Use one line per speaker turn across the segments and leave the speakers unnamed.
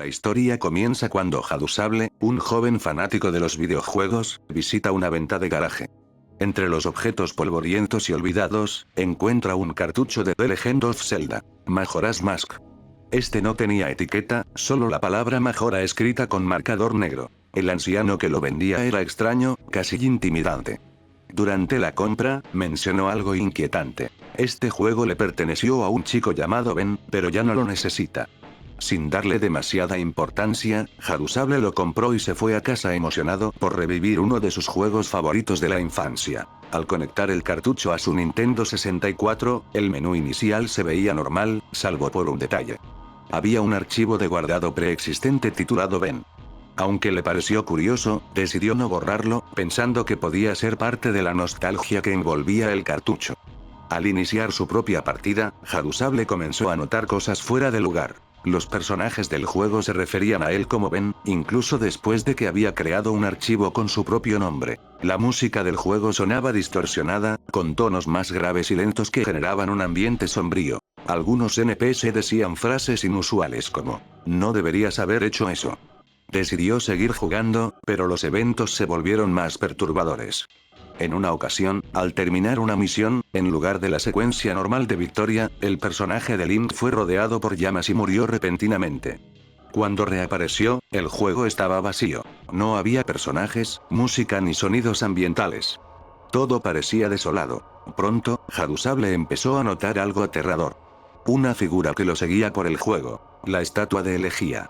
La historia comienza cuando Hadusable, un joven fanático de los videojuegos, visita una venta de garaje. Entre los objetos polvorientos y olvidados, encuentra un cartucho de The Legend of Zelda, Majora's Mask. Este no tenía etiqueta, solo la palabra Majora escrita con marcador negro. El anciano que lo vendía era extraño, casi intimidante. Durante la compra, mencionó algo inquietante. Este juego le perteneció a un chico llamado Ben, pero ya no lo necesita. Sin darle demasiada importancia, Hadusable lo compró y se fue a casa emocionado por revivir uno de sus juegos favoritos de la infancia. Al conectar el cartucho a su Nintendo 64, el menú inicial se veía normal, salvo por un detalle. Había un archivo de guardado preexistente titulado Ben. Aunque le pareció curioso, decidió no borrarlo, pensando que podía ser parte de la nostalgia que envolvía el cartucho. Al iniciar su propia partida, Hadusable comenzó a notar cosas fuera de lugar. Los personajes del juego se referían a él como Ben, incluso después de que había creado un archivo con su propio nombre. La música del juego sonaba distorsionada, con tonos más graves y lentos que generaban un ambiente sombrío. Algunos NPC decían frases inusuales como, "No deberías haber hecho eso". Decidió seguir jugando, pero los eventos se volvieron más perturbadores. En una ocasión, al terminar una misión, en lugar de la secuencia normal de victoria, el personaje de Link fue rodeado por llamas y murió repentinamente. Cuando reapareció, el juego estaba vacío. No había personajes, música ni sonidos ambientales. Todo parecía desolado. Pronto, Hadusable empezó a notar algo aterrador. Una figura que lo seguía por el juego. La estatua de Elegía.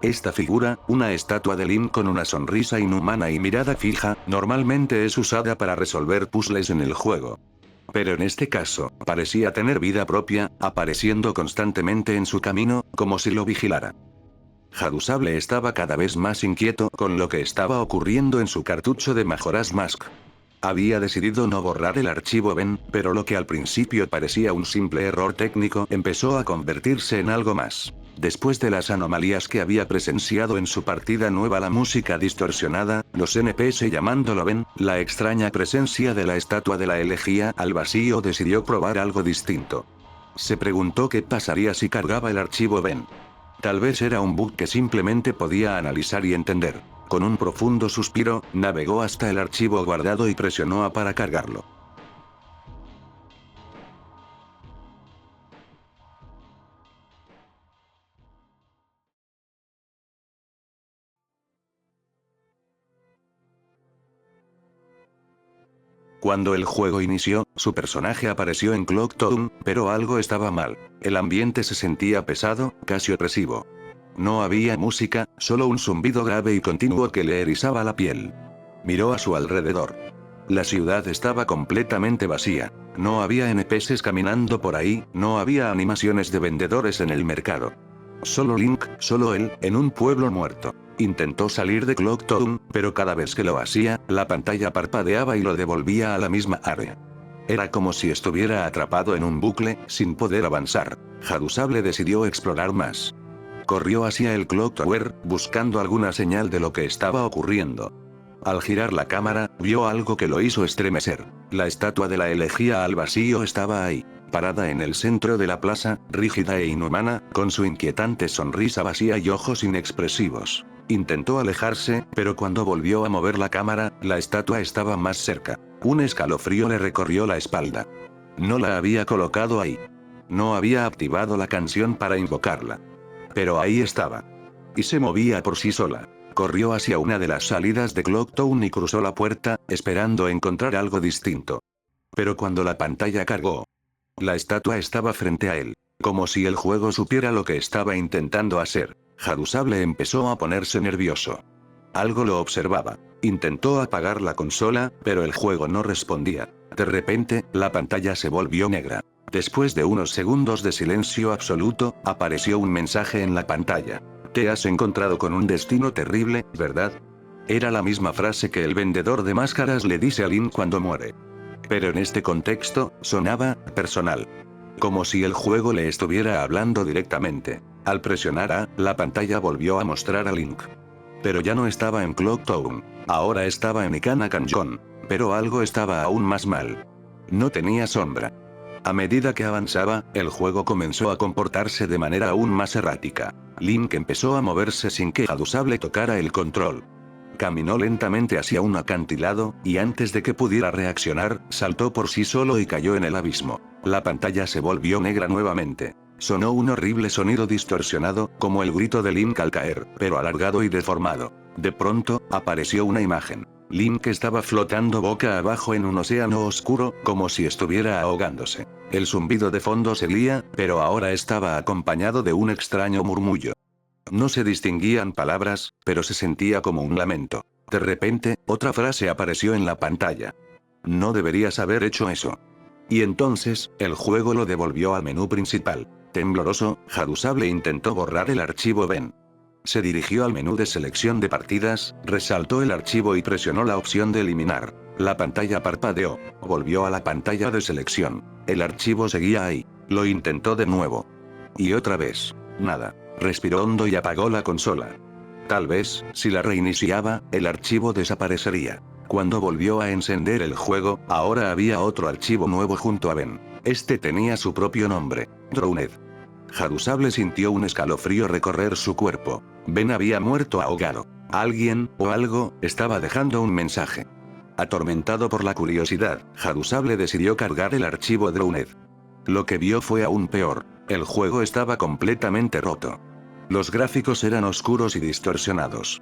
Esta figura, una estatua de Link con una sonrisa inhumana y mirada fija, normalmente es usada para resolver puzzles en el juego. Pero en este caso, parecía tener vida propia, apareciendo constantemente en su camino, como si lo vigilara. Hadusable estaba cada vez más inquieto con lo que estaba ocurriendo en su cartucho de Majora's Mask. Había decidido no borrar el archivo Ben, pero lo que al principio parecía un simple error técnico empezó a convertirse en algo más. Después de las anomalías que había presenciado en su partida nueva, la música distorsionada, los NPC llamándolo Ben, la extraña presencia de la estatua de la elegía al vacío, decidió probar algo distinto. Se preguntó qué pasaría si cargaba el archivo Ben. Tal vez era un bug que simplemente podía analizar y entender. Con un profundo suspiro, navegó hasta el archivo guardado y presionó A para cargarlo. Cuando el juego inició, su personaje apareció en Clock Town, pero algo estaba mal. El ambiente se sentía pesado, casi opresivo. No había música, solo un zumbido grave y continuo que le erizaba la piel. Miró a su alrededor. La ciudad estaba completamente vacía. No había NPCs caminando por ahí, no había animaciones de vendedores en el mercado. Solo Link, solo él, en un pueblo muerto. Intentó salir de Clock Town, pero cada vez que lo hacía, la pantalla parpadeaba y lo devolvía a la misma área. Era como si estuviera atrapado en un bucle, sin poder avanzar. Hadusable decidió explorar más. Corrió hacia el Clock Tower, buscando alguna señal de lo que estaba ocurriendo. Al girar la cámara, vio algo que lo hizo estremecer. La estatua de la elegía al vacío estaba ahí, parada en el centro de la plaza, rígida e inhumana, con su inquietante sonrisa vacía y ojos inexpresivos. Intentó alejarse, pero cuando volvió a mover la cámara, la estatua estaba más cerca. Un escalofrío le recorrió la espalda. No la había colocado ahí. No había activado la canción para invocarla. Pero ahí estaba. Y se movía por sí sola. Corrió hacia una de las salidas de Clock Town y cruzó la puerta, esperando encontrar algo distinto. Pero cuando la pantalla cargó, la estatua estaba frente a él. Como si el juego supiera lo que estaba intentando hacer. Hadusable empezó a ponerse nervioso. Algo lo observaba. Intentó apagar la consola, pero el juego no respondía. De repente, la pantalla se volvió negra. Después de unos segundos de silencio absoluto, apareció un mensaje en la pantalla. Te has encontrado con un destino terrible, ¿verdad? Era la misma frase que el vendedor de máscaras le dice a Link cuando muere. Pero en este contexto, sonaba personal. Como si el juego le estuviera hablando directamente. Al presionar A, la pantalla volvió a mostrar a Link. Pero ya no estaba en Clock Town. Ahora estaba en Ikana Canyon. Pero algo estaba aún más mal. No tenía sombra. A medida que avanzaba, el juego comenzó a comportarse de manera aún más errática. Link empezó a moverse sin que Hadusable tocara el control. Caminó lentamente hacia un acantilado, y antes de que pudiera reaccionar, saltó por sí solo y cayó en el abismo. La pantalla se volvió negra nuevamente. Sonó un horrible sonido distorsionado, como el grito de Link al caer, pero alargado y deformado. De pronto, apareció una imagen. Link estaba flotando boca abajo en un océano oscuro, como si estuviera ahogándose. El zumbido de fondo seguía, pero ahora estaba acompañado de un extraño murmullo. No se distinguían palabras, pero se sentía como un lamento. De repente, otra frase apareció en la pantalla. No deberías haber hecho eso. Y entonces, el juego lo devolvió al menú principal. Tembloroso, Hadusable intentó borrar el archivo Ben. Se dirigió al menú de selección de partidas, resaltó el archivo y presionó la opción de eliminar. La pantalla parpadeó. Volvió a la pantalla de selección. El archivo seguía ahí. Lo intentó de nuevo. Y otra vez. Nada. Respiró hondo y apagó la consola. Tal vez, si la reiniciaba, el archivo desaparecería. Cuando volvió a encender el juego, ahora había otro archivo nuevo junto a Ben. Este tenía su propio nombre. Drowned. Hadusable sintió un escalofrío recorrer su cuerpo. Ben había muerto ahogado. Alguien, o algo, estaba dejando un mensaje. Atormentado por la curiosidad, Hadusable decidió cargar el archivo Drowned. Lo que vio fue aún peor. El juego estaba completamente roto. Los gráficos eran oscuros y distorsionados.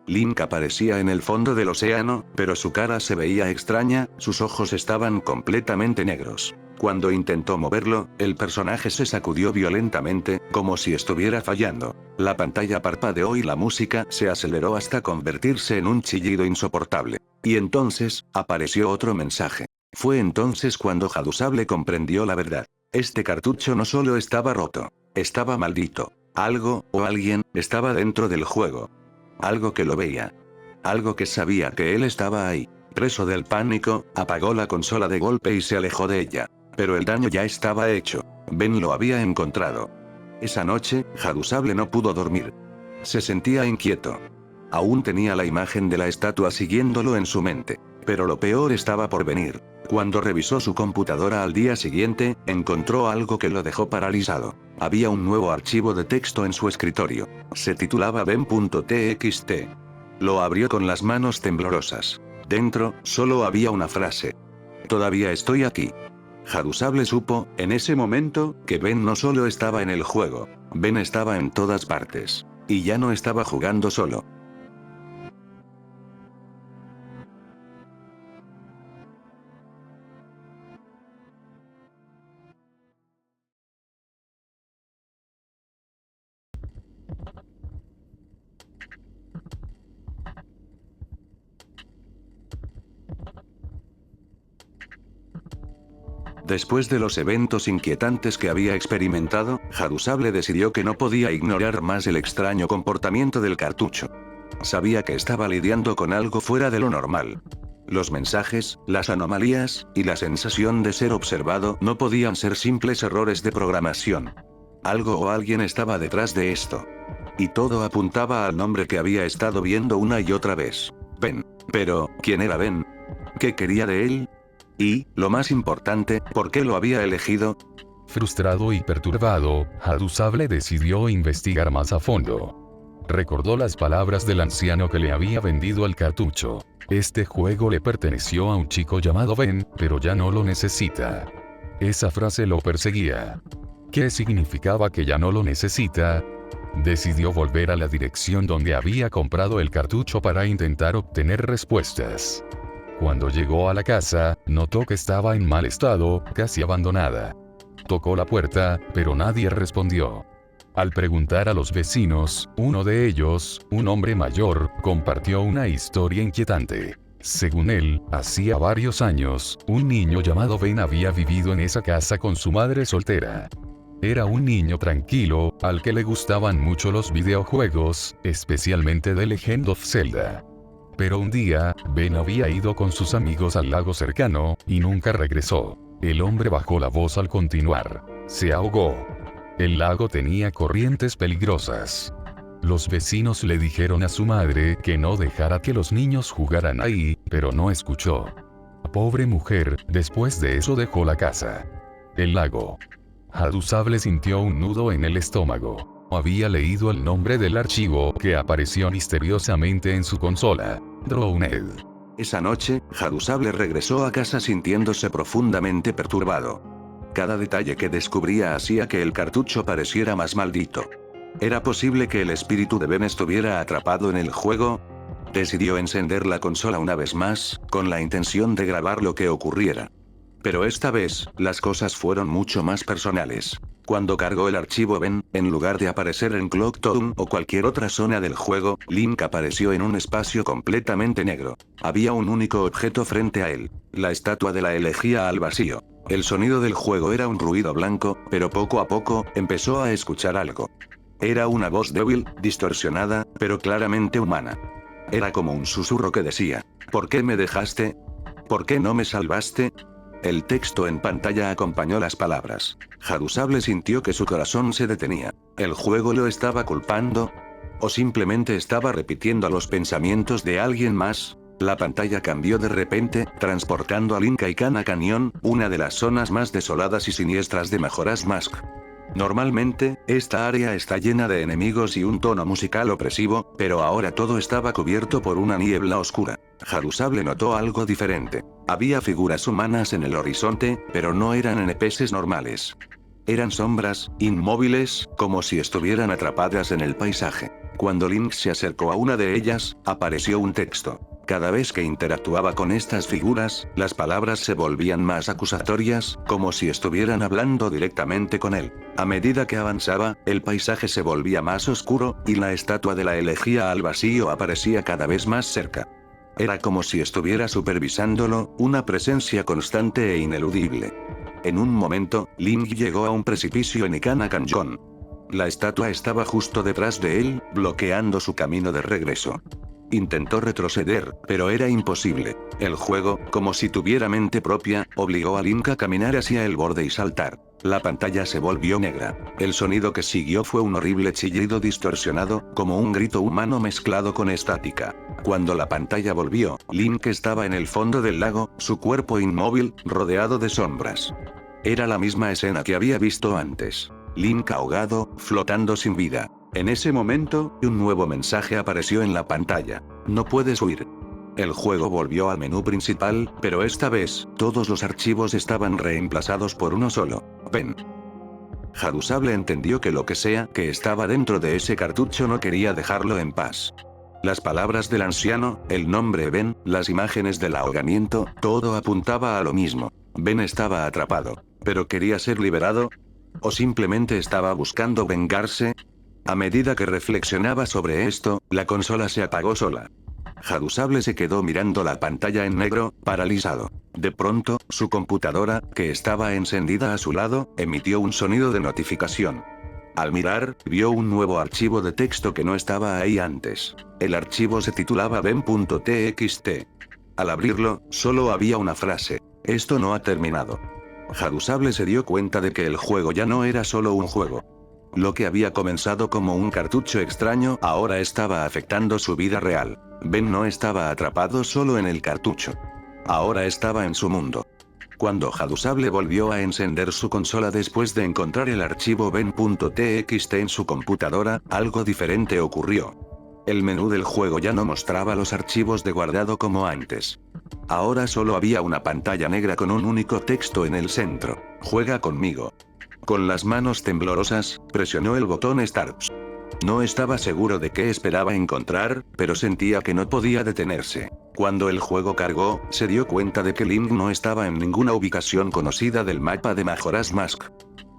Link aparecía en el fondo del océano, pero su cara se veía extraña, sus ojos estaban completamente negros. Cuando intentó moverlo, el personaje se sacudió violentamente, como si estuviera fallando. La pantalla parpadeó y la música se aceleró hasta convertirse en un chillido insoportable. Y entonces, apareció otro mensaje. Fue entonces cuando Hadusable comprendió la verdad. Este cartucho no solo estaba roto, estaba maldito. Algo, o alguien, estaba dentro del juego. Algo que lo veía. Algo que sabía que él estaba ahí. Preso del pánico, apagó la consola de golpe y se alejó de ella. Pero el daño ya estaba hecho. Ben lo había encontrado. Esa noche, Hadusable no pudo dormir. Se sentía inquieto. Aún tenía la imagen de la estatua siguiéndolo en su mente. Pero lo peor estaba por venir. Cuando revisó su computadora al día siguiente, encontró algo que lo dejó paralizado. Había un nuevo archivo de texto en su escritorio. Se titulaba ben.txt. Lo abrió con las manos temblorosas. Dentro, solo había una frase. Todavía estoy aquí. Hadusable supo, en ese momento, que Ben no solo estaba en el juego. Ben estaba en todas partes. Y ya no estaba jugando solo. Después de los eventos inquietantes que había experimentado, Hadusable decidió que no podía ignorar más el extraño comportamiento del cartucho. Sabía que estaba lidiando con algo fuera de lo normal. Los mensajes, las anomalías, y la sensación de ser observado no podían ser simples errores de programación. Algo o alguien estaba detrás de esto. Y todo apuntaba al nombre que había estado viendo una y otra vez. Ben. Pero, ¿quién era Ben? ¿Qué quería de él? Y, lo más importante, ¿por qué lo había elegido?
Frustrado y perturbado, Hadusable decidió investigar más a fondo. Recordó las palabras del anciano que le había vendido el cartucho. Este juego le perteneció a un chico llamado Ben, pero ya no lo necesita. Esa frase lo perseguía. ¿Qué significaba que ya no lo necesita? Decidió volver a la dirección donde había comprado el cartucho para intentar obtener respuestas. Cuando llegó a la casa, notó que estaba en mal estado, casi abandonada. Tocó la puerta, pero nadie respondió. Al preguntar a los vecinos, uno de ellos, un hombre mayor, compartió una historia inquietante. Según él, hacía varios años, un niño llamado Ben había vivido en esa casa con su madre soltera. Era un niño tranquilo, al que le gustaban mucho los videojuegos, especialmente The Legend of Zelda. Pero un día, Ben había ido con sus amigos al lago cercano, y nunca regresó. El hombre bajó la voz al continuar. Se ahogó. El lago tenía corrientes peligrosas. Los vecinos le dijeron a su madre que no dejara que los niños jugaran ahí, pero no escuchó. Pobre mujer, después de eso dejó la casa. El lago. Hadusable sintió un nudo en el estómago. Había leído el nombre del archivo que apareció misteriosamente en su consola. Drowned.
Esa noche, Hadusable regresó a casa sintiéndose profundamente perturbado. Cada detalle que descubría hacía que el cartucho pareciera más maldito. ¿Era posible que el espíritu de Ben estuviera atrapado en el juego? Decidió encender la consola una vez más, con la intención de grabar lo que ocurriera. Pero esta vez, las cosas fueron mucho más personales. Cuando cargó el archivo Ben, en lugar de aparecer en Clock Town o cualquier otra zona del juego, Link apareció en un espacio completamente negro. Había un único objeto frente a él. La estatua de la elegía al vacío. El sonido del juego era un ruido blanco, pero poco a poco, empezó a escuchar algo. Era una voz débil, distorsionada, pero claramente humana. Era como un susurro que decía: ¿por qué me dejaste? ¿Por qué no me salvaste? El texto en pantalla acompañó las palabras. Hadusable sintió que su corazón se detenía. ¿El juego lo estaba culpando? ¿O simplemente estaba repitiendo los pensamientos de alguien más? La pantalla cambió de repente, transportando a Link a Ikana Canyon, una de las zonas más desoladas y siniestras de Majora's Mask. Normalmente, esta área está llena de enemigos y un tono musical opresivo, pero ahora todo estaba cubierto por una niebla oscura. Hadusable notó algo diferente. Había figuras humanas en el horizonte, pero no eran NPCs normales. Eran sombras, inmóviles, como si estuvieran atrapadas en el paisaje. Cuando Link se acercó a una de ellas, apareció un texto. Cada vez que interactuaba con estas figuras, las palabras se volvían más acusatorias, como si estuvieran hablando directamente con él. A medida que avanzaba, el paisaje se volvía más oscuro, y la estatua de la elegía al vacío aparecía cada vez más cerca. Era como si estuviera supervisándolo, una presencia constante e ineludible. En un momento, Link llegó a un precipicio en Ikana Canyon. La estatua estaba justo detrás de él, bloqueando su camino de regreso. Intentó retroceder, pero era imposible. El juego, como si tuviera mente propia, obligó a Link a caminar hacia el borde y saltar. La pantalla se volvió negra. El sonido que siguió fue un horrible chillido distorsionado, como un grito humano mezclado con estática. Cuando la pantalla volvió, Link estaba en el fondo del lago, su cuerpo inmóvil, rodeado de sombras. Era la misma escena que había visto antes. Link ahogado, flotando sin vida. En ese momento, un nuevo mensaje apareció en la pantalla. No puedes huir. El juego volvió al menú principal, pero esta vez, todos los archivos estaban reemplazados por uno solo: Ben. Hadusable entendió que lo que sea que estaba dentro de ese cartucho no quería dejarlo en paz. Las palabras del anciano, el nombre Ben, las imágenes del ahogamiento, todo apuntaba a lo mismo. Ben estaba atrapado. ¿Pero quería ser liberado? ¿O simplemente estaba buscando vengarse? A medida que reflexionaba sobre esto, la consola se apagó sola. Hadusable se quedó mirando la pantalla en negro, paralizado. De pronto, su computadora, que estaba encendida a su lado, emitió un sonido de notificación. Al mirar, vio un nuevo archivo de texto que no estaba ahí antes. El archivo se titulaba ben.txt. Al abrirlo, solo había una frase: esto no ha terminado. Hadusable se dio cuenta de que el juego ya no era solo un juego. Lo que había comenzado como un cartucho extraño ahora estaba afectando su vida real. Ben no estaba atrapado solo en el cartucho. Ahora estaba en su mundo. Cuando Hadusable volvió a encender su consola después de encontrar el archivo ben.txt en su computadora, algo diferente ocurrió. El menú del juego ya no mostraba los archivos de guardado como antes. Ahora solo había una pantalla negra con un único texto en el centro: juega conmigo. Con las manos temblorosas, presionó el botón Start. No estaba seguro de qué esperaba encontrar, pero sentía que no podía detenerse. Cuando el juego cargó, se dio cuenta de que Link no estaba en ninguna ubicación conocida del mapa de Majora's Mask.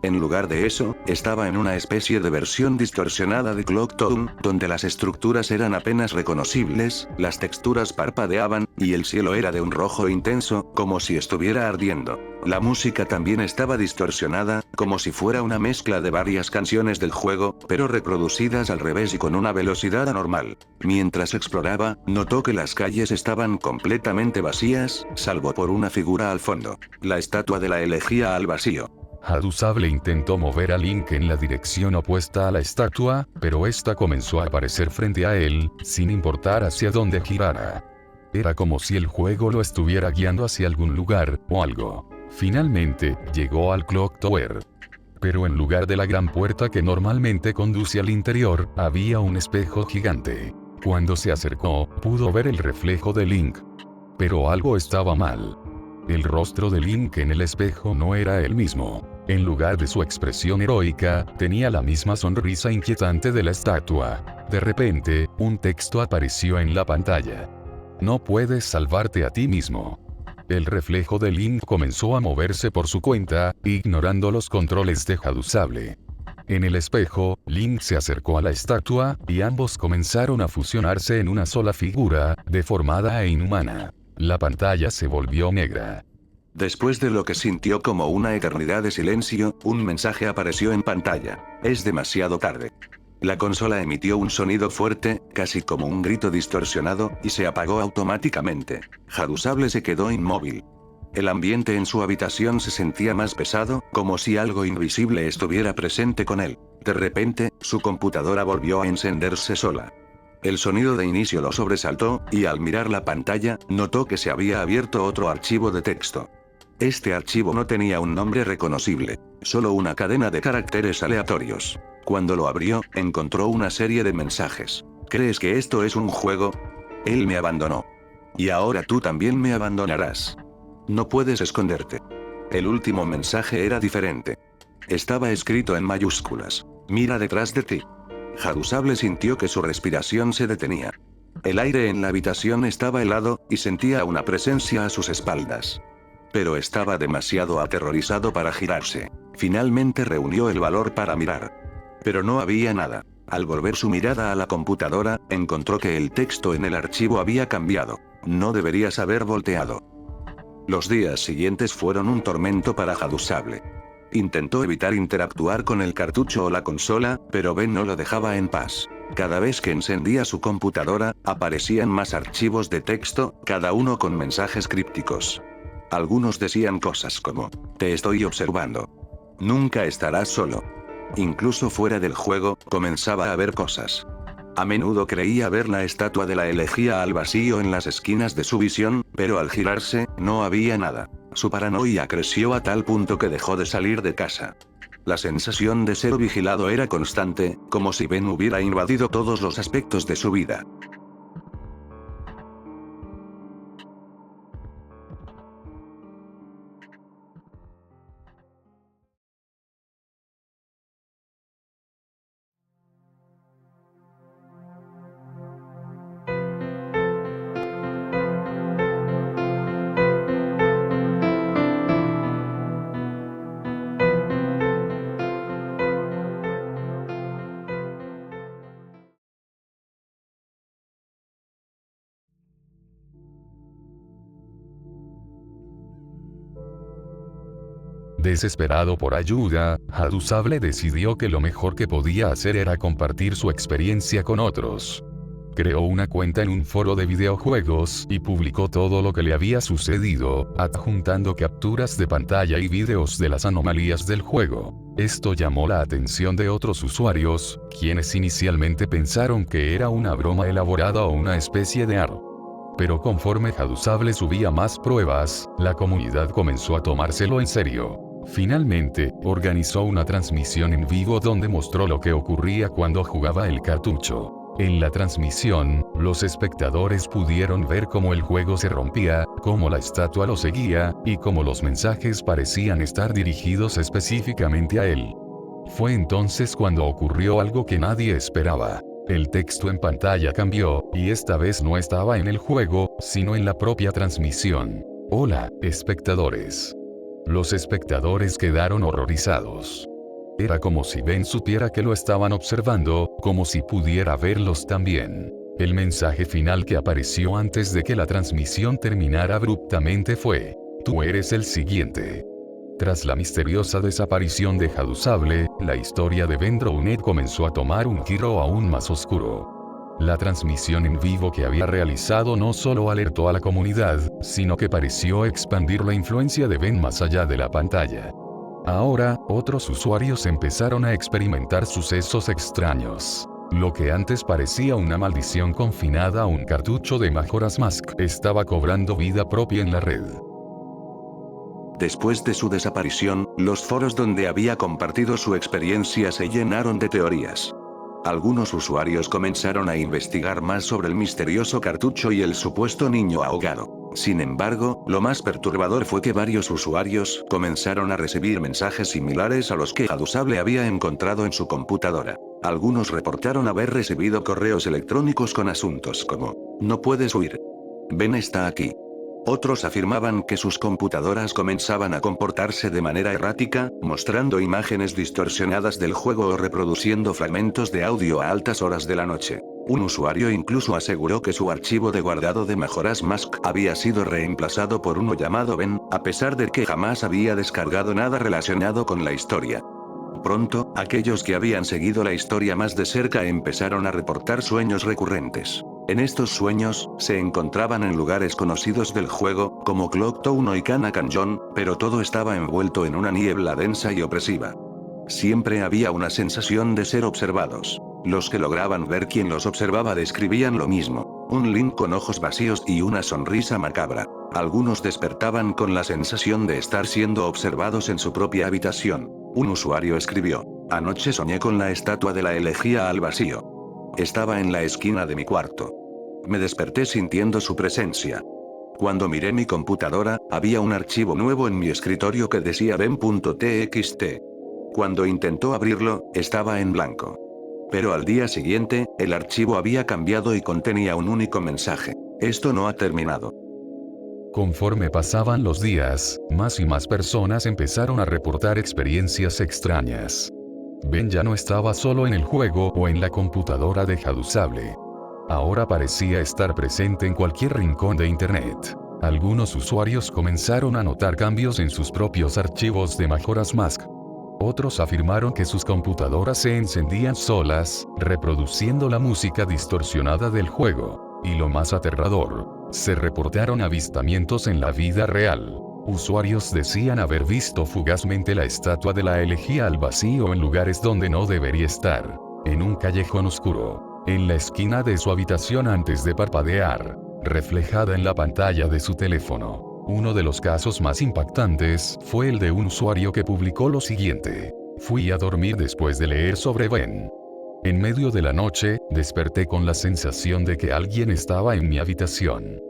En lugar de eso, estaba en una especie de versión distorsionada de Clock Town, donde las estructuras eran apenas reconocibles, las texturas parpadeaban, y el cielo era de un rojo intenso, como si estuviera ardiendo. La música también estaba distorsionada, como si fuera una mezcla de varias canciones del juego, pero reproducidas al revés y con una velocidad anormal. Mientras exploraba, notó que las calles estaban completamente vacías, salvo por una figura al fondo: la estatua de la elegía al vacío.
Hadusable intentó mover a Link en la dirección opuesta a la estatua, pero esta comenzó a aparecer frente a él, sin importar hacia dónde girara. Era como si el juego lo estuviera guiando hacia algún lugar, o algo. Finalmente, llegó al Clock Tower. Pero en lugar de la gran puerta que normalmente conduce al interior, había un espejo gigante. Cuando se acercó, pudo ver el reflejo de Link. Pero algo estaba mal. El rostro de Link en el espejo no era el mismo. En lugar de su expresión heroica, tenía la misma sonrisa inquietante de la estatua. De repente, un texto apareció en la pantalla. No puedes salvarte a ti mismo. El reflejo de Link comenzó a moverse por su cuenta, ignorando los controles de Hadusable. En el espejo, Link se acercó a la estatua, y ambos comenzaron a fusionarse en una sola figura, deformada e inhumana. La pantalla se volvió negra.
Después de lo que sintió como una eternidad de silencio, un mensaje apareció en pantalla. Es demasiado tarde. La consola emitió un sonido fuerte, casi como un grito distorsionado, y se apagó automáticamente. Hadusable se quedó inmóvil. El ambiente en su habitación se sentía más pesado, como si algo invisible estuviera presente con él. De repente, su computadora volvió a encenderse sola. El sonido de inicio lo sobresaltó, y al mirar la pantalla, notó que se había abierto otro archivo de texto. Este archivo no tenía un nombre reconocible, solo una cadena de caracteres aleatorios. Cuando lo abrió, encontró una serie de mensajes. ¿Crees que esto es un juego? Él me abandonó. Y ahora tú también me abandonarás. No puedes esconderte. El último mensaje era diferente. Estaba escrito en mayúsculas. Mira detrás de ti. Hadusable sintió que su respiración se detenía. El aire en la habitación estaba helado, y sentía una presencia a sus espaldas. Pero estaba demasiado aterrorizado para girarse. Finalmente reunió el valor para mirar. Pero no había nada. Al volver su mirada a la computadora, encontró que el texto en el archivo había cambiado. No deberías haber volteado. Los días siguientes fueron un tormento para Hadusable. Intentó evitar interactuar con el cartucho o la consola, pero Ben no lo dejaba en paz. Cada vez que encendía su computadora, aparecían más archivos de texto, cada uno con mensajes crípticos. Algunos decían cosas como, te estoy observando. Nunca estarás solo. Incluso fuera del juego, comenzaba a ver cosas. A menudo creía ver la estatua de la elegía al vacío en las esquinas de su visión, pero al girarse, no había nada. Su paranoia creció a tal punto que dejó de salir de casa. La sensación de ser vigilado era constante, como si Ben hubiera invadido todos los aspectos de su vida.
Desesperado por ayuda, Hadusable decidió que lo mejor que podía hacer era compartir su experiencia con otros. Creó una cuenta en un foro de videojuegos y publicó todo lo que le había sucedido, adjuntando capturas de pantalla y videos de las anomalías del juego. Esto llamó la atención de otros usuarios, quienes inicialmente pensaron que era una broma elaborada o una especie de AR. Pero conforme Hadusable subía más pruebas, la comunidad comenzó a tomárselo en serio. Finalmente, organizó una transmisión en vivo donde mostró lo que ocurría cuando jugaba el cartucho. En la transmisión, los espectadores pudieron ver cómo el juego se rompía, cómo la estatua lo seguía, y cómo los mensajes parecían estar dirigidos específicamente a él. Fue entonces cuando ocurrió algo que nadie esperaba. El texto en pantalla cambió, y esta vez no estaba en el juego, sino en la propia transmisión. Hola, espectadores. Los espectadores quedaron horrorizados. Era como si Ben supiera que lo estaban observando, como si pudiera verlos también. El mensaje final que apareció antes de que la transmisión terminara abruptamente fue: tú eres el siguiente. Tras la misteriosa desaparición de Hadusable, la historia de Ben Drowned comenzó a tomar un giro aún más oscuro. La transmisión en vivo que había realizado no solo alertó a la comunidad, sino que pareció expandir la influencia de Ben más allá de la pantalla. Ahora, otros usuarios empezaron a experimentar sucesos extraños. Lo que antes parecía una maldición confinada a un cartucho de Majora's Mask estaba cobrando vida propia en la red.
Después de su desaparición, los foros donde había compartido su experiencia se llenaron de teorías. Algunos usuarios comenzaron a investigar más sobre el misterioso cartucho y el supuesto niño ahogado. Sin embargo, lo más perturbador fue que varios usuarios comenzaron a recibir mensajes similares a los que Hadusable había encontrado en su computadora. Algunos reportaron haber recibido correos electrónicos con asuntos como: "No puedes huir. Ben está aquí". Otros afirmaban que sus computadoras comenzaban a comportarse de manera errática, mostrando imágenes distorsionadas del juego o reproduciendo fragmentos de audio a altas horas de la noche. Un usuario incluso aseguró que su archivo de guardado de Majora's Mask había sido reemplazado por uno llamado Ben, a pesar de que jamás había descargado nada relacionado con la historia. Pronto, aquellos que habían seguido la historia más de cerca empezaron a reportar sueños recurrentes. En estos sueños, se encontraban en lugares conocidos del juego, como Clock Town y Kana Canyon, pero todo estaba envuelto en una niebla densa y opresiva. Siempre había una sensación de ser observados. Los que lograban ver quién los observaba describían lo mismo: un Link con ojos vacíos y una sonrisa macabra. Algunos despertaban con la sensación de estar siendo observados en su propia habitación. Un usuario escribió: "Anoche soñé con la estatua de la elegía al vacío. Estaba en la esquina de mi cuarto. Me desperté sintiendo su presencia. Cuando miré mi computadora, había un archivo nuevo en mi escritorio que decía ben.txt. Cuando intentó abrirlo, estaba en blanco. Pero al día siguiente, el archivo había cambiado y contenía un único mensaje: esto no ha terminado".
Conforme pasaban los días, más y más personas empezaron a reportar experiencias extrañas. Ben ya no estaba solo en el juego o en la computadora de Hadusable. Ahora parecía estar presente en cualquier rincón de Internet. Algunos usuarios comenzaron a notar cambios en sus propios archivos de Majora's Mask. Otros afirmaron que sus computadoras se encendían solas, reproduciendo la música distorsionada del juego. Y lo más aterrador, se reportaron avistamientos en la vida real. Usuarios decían haber visto fugazmente la estatua de la elegía al vacío en lugares donde no debería estar. En un callejón oscuro, en la esquina de su habitación antes de parpadear, reflejada en la pantalla de su teléfono. Uno de los casos más impactantes fue el de un usuario que publicó lo siguiente: "Fui a dormir después de leer sobre Ben. En medio de la noche, desperté con la sensación de que alguien estaba en mi habitación.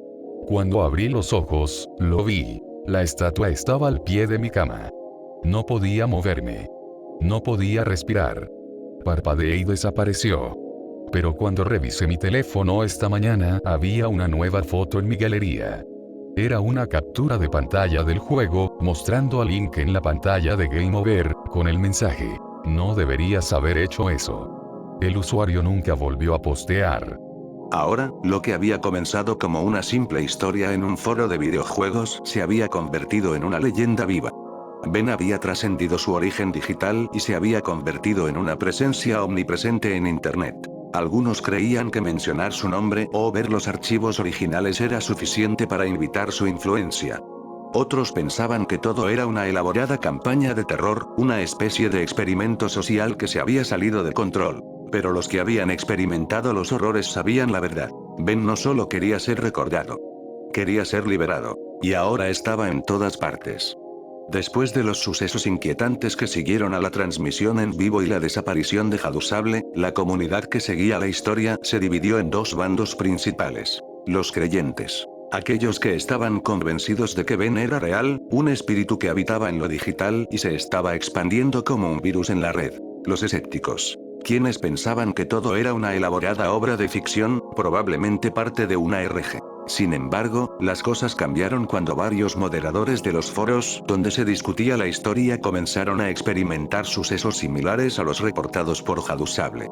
Cuando abrí los ojos, lo vi. La estatua estaba al pie de mi cama. No podía moverme. No podía respirar. Parpadeé y desapareció. Pero cuando revisé mi teléfono esta mañana, había una nueva foto en mi galería. Era una captura de pantalla del juego, mostrando a Link en la pantalla de Game Over, con el mensaje: no deberías haber hecho eso". El usuario nunca volvió a postear.
Ahora, lo que había comenzado como una simple historia en un foro de videojuegos se había convertido en una leyenda viva. Ben había trascendido su origen digital y se había convertido en una presencia omnipresente en Internet. Algunos creían que mencionar su nombre o ver los archivos originales era suficiente para invitar su influencia. Otros pensaban que todo era una elaborada campaña de terror, una especie de experimento social que se había salido de control. Pero los que habían experimentado los horrores sabían la verdad. Ben no solo quería ser recordado. Quería ser liberado. Y ahora estaba en todas partes. Después de los sucesos inquietantes que siguieron a la transmisión en vivo y la desaparición de Hadusable, la comunidad que seguía la historia se dividió en dos bandos principales. Los creyentes. Aquellos que estaban convencidos de que Ben era real, un espíritu que habitaba en lo digital y se estaba expandiendo como un virus en la red. Los escépticos. Quienes pensaban que todo era una elaborada obra de ficción, probablemente parte de una RG. Sin embargo, las cosas cambiaron cuando varios moderadores de los foros donde se discutía la historia comenzaron a experimentar sucesos similares a los reportados por Hadusable.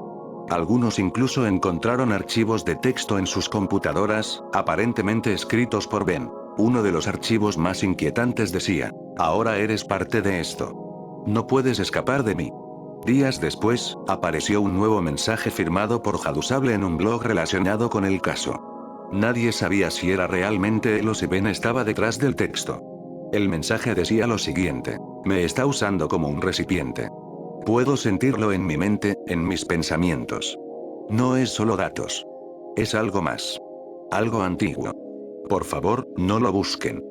Algunos incluso encontraron archivos de texto en sus computadoras, aparentemente escritos por Ben. Uno de los archivos más inquietantes decía: "Ahora eres parte de esto. No puedes escapar de mí". Días después, apareció un nuevo mensaje firmado por Hadusable en un blog relacionado con el caso. Nadie sabía si era realmente él o si Ben estaba detrás del texto. El mensaje decía lo siguiente: "Me está usando como un recipiente. Puedo sentirlo en mi mente, en mis pensamientos. No es solo datos. Es algo más. Algo antiguo. Por favor, no lo busquen.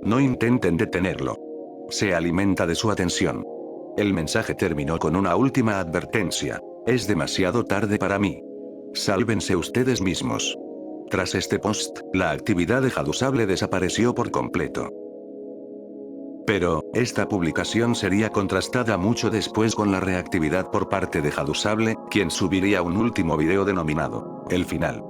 No intenten detenerlo. se alimenta de su atención. El mensaje terminó con una última advertencia. Es demasiado tarde para mí. Sálvense ustedes mismos. Tras este post, la actividad de Hadusable desapareció por completo. Pero, esta publicación sería contrastada mucho después con la reactividad por parte de Hadusable, quien subiría un último video denominado El Final.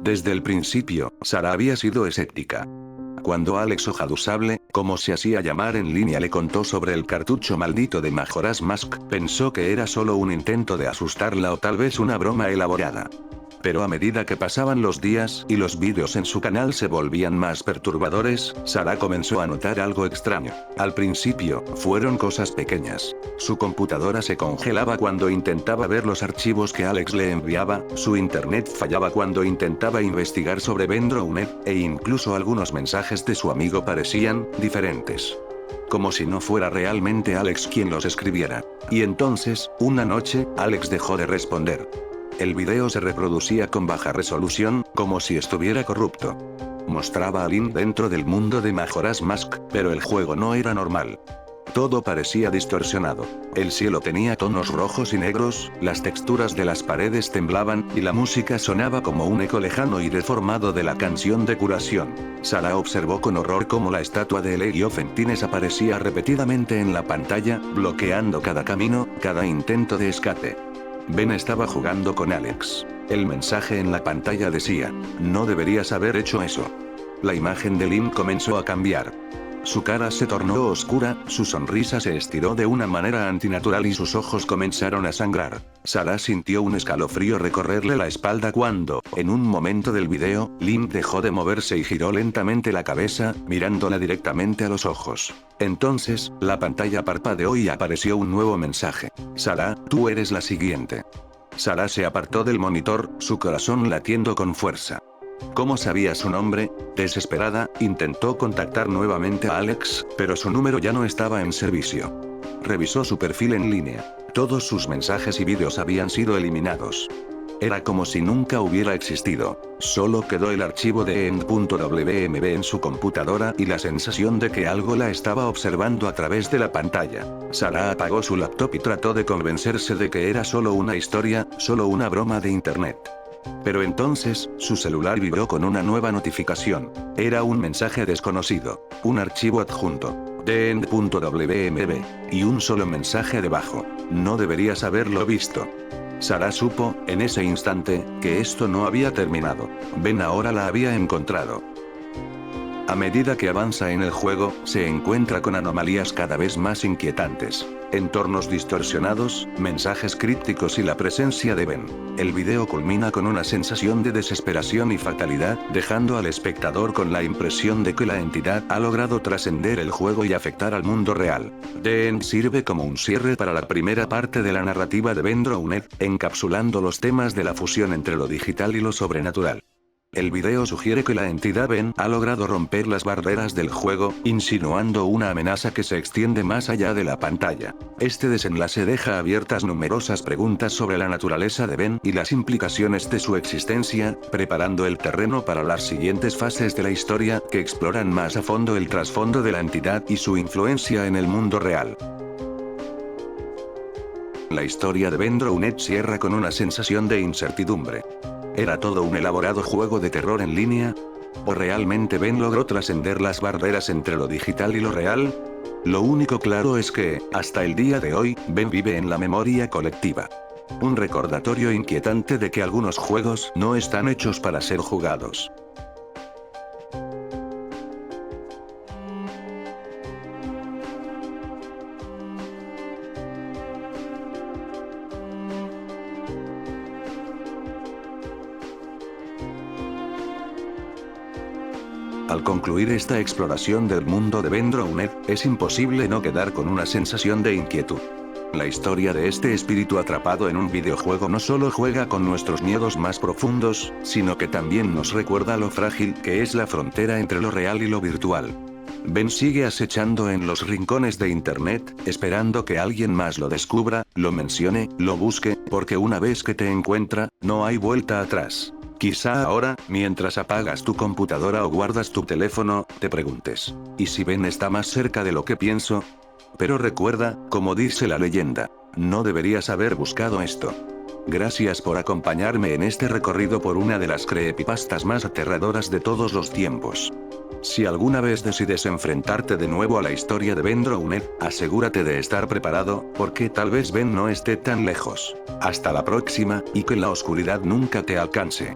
Desde el principio, Sara había sido escéptica. Cuando Alex o Hadusable, como se hacía llamar en línea, le contó sobre el cartucho maldito de Majora's Mask, pensó que era solo un intento de asustarla o tal vez una broma elaborada. Pero a medida que pasaban los días y los vídeos en su canal se volvían más perturbadores, Sara comenzó a notar algo extraño. Al principio, fueron cosas pequeñas. Su computadora se congelaba cuando intentaba ver los archivos que Alex le enviaba, su internet fallaba cuando intentaba investigar sobre Vendrownet, e incluso algunos mensajes de su amigo parecían diferentes. Como si no fuera realmente Alex quien los escribiera. Y entonces, una noche, Alex dejó de responder. El video se reproducía con baja resolución, como si estuviera corrupto. Mostraba a Link dentro del mundo de Majora's Mask, pero el juego no era normal. Todo parecía distorsionado. El cielo tenía tonos rojos y negros, las texturas de las paredes temblaban, y la música sonaba como un eco lejano y deformado de la canción de curación. Sara observó con horror cómo la estatua de Elegio Fentines aparecía repetidamente en la pantalla, bloqueando cada camino, cada intento de escape. Ben estaba jugando con Alex. El mensaje en la pantalla decía: no deberías haber hecho eso. La imagen de Link comenzó a cambiar. Su cara se tornó oscura, su sonrisa se estiró de una manera antinatural y sus ojos comenzaron a sangrar. Sara sintió un escalofrío recorrerle la espalda cuando, en un momento del video, Link dejó de moverse y giró lentamente la cabeza, mirándola directamente a los ojos. Entonces, la pantalla parpadeó y apareció un nuevo mensaje. Sara, tú eres la siguiente. Sara se apartó del monitor, su corazón latiendo con fuerza. ¿Cómo sabía su nombre? Desesperada, intentó contactar nuevamente a Alex, pero su número ya no estaba en servicio. Revisó su perfil en línea. Todos sus mensajes y vídeos habían sido eliminados. Era como si nunca hubiera existido. Solo quedó el archivo de end.wmb en su computadora y la sensación de que algo la estaba observando a través de la pantalla. Sara apagó su laptop y trató de convencerse de que era solo una historia, solo una broma de internet. Pero entonces, su celular vibró con una nueva notificación. Era un mensaje desconocido. Un archivo adjunto. De end.wmb. Y un solo mensaje debajo. No deberías haberlo visto. Sara supo, en ese instante, que esto no había terminado. Ben ahora la había encontrado. A medida que avanza en el juego, se encuentra con anomalías cada vez más inquietantes. Entornos distorsionados, mensajes crípticos y la presencia de Ben. El video culmina con una sensación de desesperación y fatalidad, dejando al espectador con la impresión de que la entidad ha logrado trascender el juego y afectar al mundo real. The End sirve como un cierre para la primera parte de la narrativa de Vendrownet, encapsulando los temas de la fusión entre lo digital y lo sobrenatural. El video sugiere que la entidad Ben ha logrado romper las barreras del juego, insinuando una amenaza que se extiende más allá de la pantalla. Este desenlace deja abiertas numerosas preguntas sobre la naturaleza de Ben y las implicaciones de su existencia, preparando el terreno para las siguientes fases de la historia, que exploran más a fondo el trasfondo de la entidad y su influencia en el mundo real. La historia de Vendrownet cierra con una sensación de incertidumbre. ¿Era todo un elaborado juego de terror en línea? ¿O realmente Ben logró trascender las barreras entre lo digital y lo real? Lo único claro es que, hasta el día de hoy, Ben vive en la memoria colectiva. Un recordatorio inquietante de que algunos juegos no están hechos para ser jugados. Al concluir esta exploración del mundo de Ben Drowned, es imposible no quedar con una sensación de inquietud. La historia de este espíritu atrapado en un videojuego no solo juega con nuestros miedos más profundos, sino que también nos recuerda lo frágil que es la frontera entre lo real y lo virtual. Ben sigue acechando en los rincones de internet, esperando que alguien más lo descubra, lo mencione, lo busque, porque una vez que te encuentra, no hay vuelta atrás. Quizá ahora, mientras apagas tu computadora o guardas tu teléfono, te preguntes, ¿y si Ben está más cerca de lo que pienso? Pero recuerda, como dice la leyenda, no deberías haber buscado esto. Gracias por acompañarme en este recorrido por una de las creepypastas más aterradoras de todos los tiempos. Si alguna vez decides enfrentarte de nuevo a la historia de Ben Drowned, asegúrate de estar preparado, porque tal vez Ben no esté tan lejos. Hasta la próxima, y que la oscuridad nunca te alcance.